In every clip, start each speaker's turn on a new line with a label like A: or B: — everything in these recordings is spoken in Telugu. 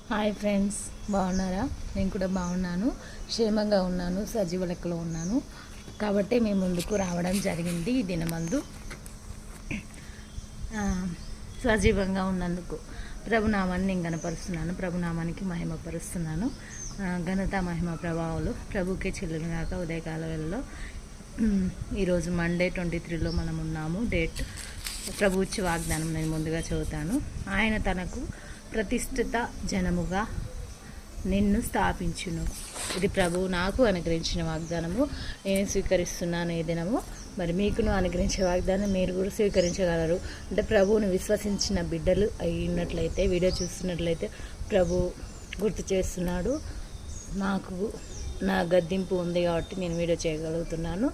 A: హాయ్ ఫ్రెండ్స్, బాగున్నారా? నేను కూడా బాగున్నాను, క్షేమంగా ఉన్నాను, సజీవ లెక్కలో ఉన్నాను. కాబట్టి మేము ముందుకు రావడం జరిగింది. ఈ దినమందు సజీవంగా ఉన్నందుకు ప్రభునామాన్ని నేను గణపరుస్తున్నాను, ప్రభునామానికి మహిమపరుస్తున్నాను. ఘనత మహిమ ప్రభావాలు ప్రభుకే చెల్లుగాక. ఉదయకాల వేళలో ఈరోజు మండే 23లో మనం ఉన్నాము. డేట్ ప్రభు ఇచ్చే వాగ్దానం నేను ముందుగా చదువుతాను. ఆయన తనకు ప్రతిష్ఠిత జనముగా నిన్ను స్థాపించును. ఇది ప్రభువు నాకు అనుగ్రహించిన వాగ్దానము. నేను స్వీకరిస్తున్నాను ఈ దినము. మరి మీకును అనుగ్రహించే వాగ్దానం మీరు కూడా స్వీకరించగలరు. అంటే ప్రభువుని విశ్వసించిన బిడ్డలు అయినట్లయితే, వీడియో చూస్తున్నట్లయితే ప్రభు గుర్తు చేస్తున్నాడు. నాకు నా గద్దింపు ఉంది కాబట్టి నేను వీడియో చేయగలుగుతున్నాను.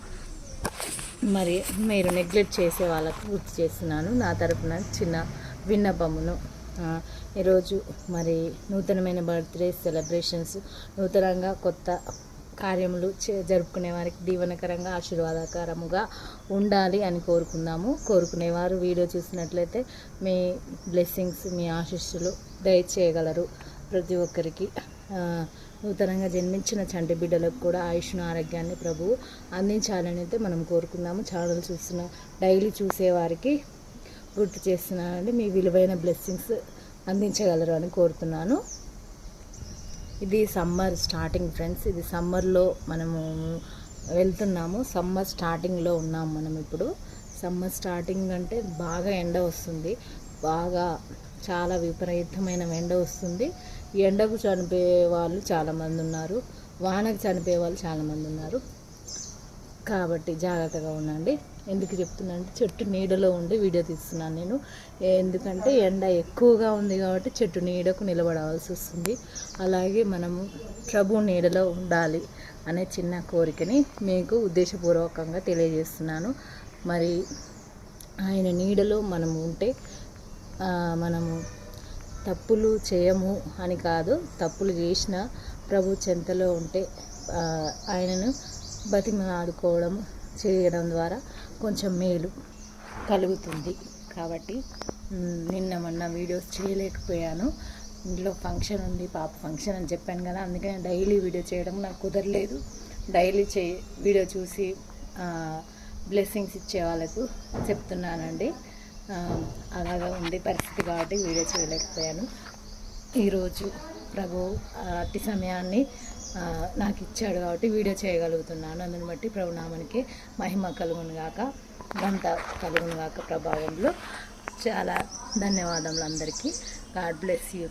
A: మరి మీరు నెగ్లెక్ట్ చేసే వాళ్ళకు గుర్తు చేస్తున్నాను. నా తరపున చిన్న విన్నపమును. ఈరోజు మరి నూతనమైన బర్త్డే సెలబ్రేషన్స్, నూతనంగా కొత్త కార్యములు జరుపుకునే వారికి దీవెనకరంగా ఆశీర్వాదకరముగా ఉండాలి అని కోరుకునేవారు వీడియో చూసినట్లయితే మీ బ్లెస్సింగ్స్, మీ ఆశీస్సులు దయచేయగలరు. ప్రతి ఒక్కరికి నూతనంగా జన్మించిన చంటి బిడ్డలకు కూడా ఆయుష్ను, ఆరోగ్యాన్ని ప్రభువు అందించాలని అయితే మనం కోరుకుందాము. ఛానల్ చూస్తున్న డైలీ చూసేవారికి గుర్తు చేస్తున్నానండి, మీ విలువైన బ్లెస్సింగ్స్ అందించగలరు అని కోరుతున్నాను. ఇది సమ్మర్ స్టార్టింగ్ ఫ్రెండ్స్, ఇది సమ్మర్లో మనము వెళ్తున్నాము. సమ్మర్ స్టార్టింగ్లో ఉన్నాము మనం ఇప్పుడు. సమ్మర్ స్టార్టింగ్ అంటే బాగా ఎండ వస్తుంది, బాగా చాలా విపరీతమైన ఎండ వస్తుంది. ఈ ఎండకు చనిపోయే వాళ్ళు చాలామంది ఉన్నారు, వానకు చనిపోయే వాళ్ళు చాలామంది ఉన్నారు. కాబట్టి జాగ్రత్తగా ఉండండి. ఎందుకు చెప్తున్నానంటే చెట్టు నీడలో ఉండి వీడియో తీస్తున్నాను నేను. ఎందుకంటే ఎండ ఎక్కువగా ఉంది కాబట్టి చెట్టు నీడకు నిలబడవలసి వస్తుంది. అలాగే మనము ప్రభు నీడలో ఉండాలి అనే చిన్న కోరికని మీకు ఉద్దేశపూర్వకంగా తెలియజేస్తున్నాను. మరి ఆయన నీడలో మనము ఉంటే మనము తప్పులు చేయము అని కాదు, తప్పులు చేసిన ప్రభు చెంతలో ఉంటే ఆయనను బతిమలాడుకోవడం చేయడం ద్వారా కొంచెం మేలు కలుగుతుంది. కాబట్టి నిన్న మొన్న వీడియోస్ చేయలేకపోయాను. ఇంట్లో ఫంక్షన్ ఉంది, పాప ఫంక్షన్ అని చెప్పాను కదా, అందుకని డైలీ వీడియో చేయడం నాకు కుదరలేదు. డైలీ వీడియో చూసి బ్లెస్సింగ్స్ ఇచ్చే వాళ్ళకు చెప్తున్నానండి. అలాగా ఉంది పరిస్థితి కాబట్టి వీడియో చేయలేకపోయాను. ఈరోజు ప్రభు అతి సమయాన్ని నాకు ఇచ్చాడు కాబట్టి వీడియో చేయగలుగుతున్నాను. అందుని బట్టి ప్రభునామానికి మహిమ కలుగును గాక, ఘనత కలుగును గాక. ప్రభావంలో చాలా ధన్యవాదములు అందరికీ. God bless you.